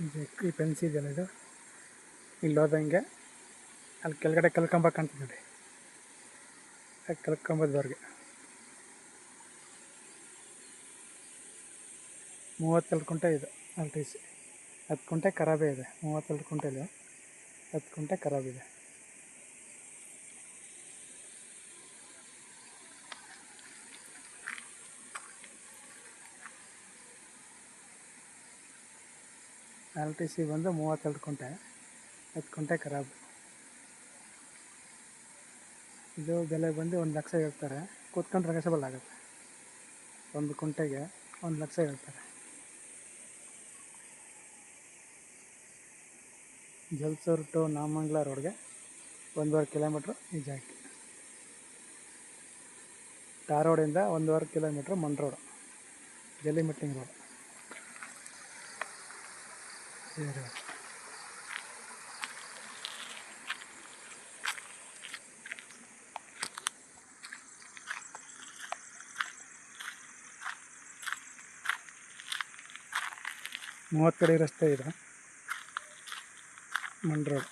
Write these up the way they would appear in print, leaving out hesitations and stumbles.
ಈ ಪೆನ್ಸಿ ಇದೆಯಲ್ಲ ಇದು ಇಲ್ಲಿ ಹೋದಂಗೆ ಅಲ್ಲಿ ಕೆಳಗಡೆ ಕಲ್ಕಂಬ ಕಾಣ್ತದೆ ನೋಡಿ, ಆ ಕಲ್ಕಂಬದವರೆಗೆ 32 ಕುಂಟೆ ಇದು RTC. 10 ಕುಂಟೆ ಖರಾಬೇ ಇದೆ. 32 ಕುಂಟೆಲಿ 10 ಕುಂಟೆ ಖರಾಬಿದೆ. RTC ಬಂದು 32 ಕುಂಟೆ, 10 ಕುಂಟೆ ಖರಾಬು. ಇದು ಬೆಲೆ ಬಂದು 1 ಲಕ್ಷ ಹೇಳ್ತಾರೆ. ಕೂತ್ಕೊಂಡು ನೆಗೋಷಿಯಬಲ್ ಆಗುತ್ತೆ. 1 ಕುಂಟೆಗೆ 1 ಲಕ್ಷ ಹೇಳ್ತಾರೆ. ಜಲ್ಸೂರು ಟು ನಾಮಂಗಲ ರೋಡ್ಗೆ 1.5 ಕಿಲೋಮೀಟ್ರ್ ಈ ಜಾಗಕ್ಕೆ. ಟಾರ್ ರೋಡಿಂದ 1.5 ಕಿಲೋಮೀಟ್ರ್ ಮಣ್ ರೋಡ್, ಜಲ್ಲಿಮಟ್ಟಿಂಗ್ ರೋಡ್. 30 ಅಡಿ ರಸ್ತೆ ಇದೆ, ಮಣ್ ರೋಡ್.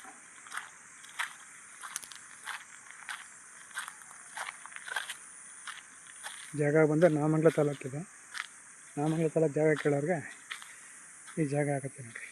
ಜಾಗ ಬಂದು ನಾಮಂಗಲ ತಾಲೂಕಿದೆ. ನಾಮಂಗಲ ತಾಲೂಕು ಜಾಗ ಕೇಳೋರಿಗೆ ಈ ಜಾಗ ಆಗುತ್ತೆ ನೋಡಿರಿ.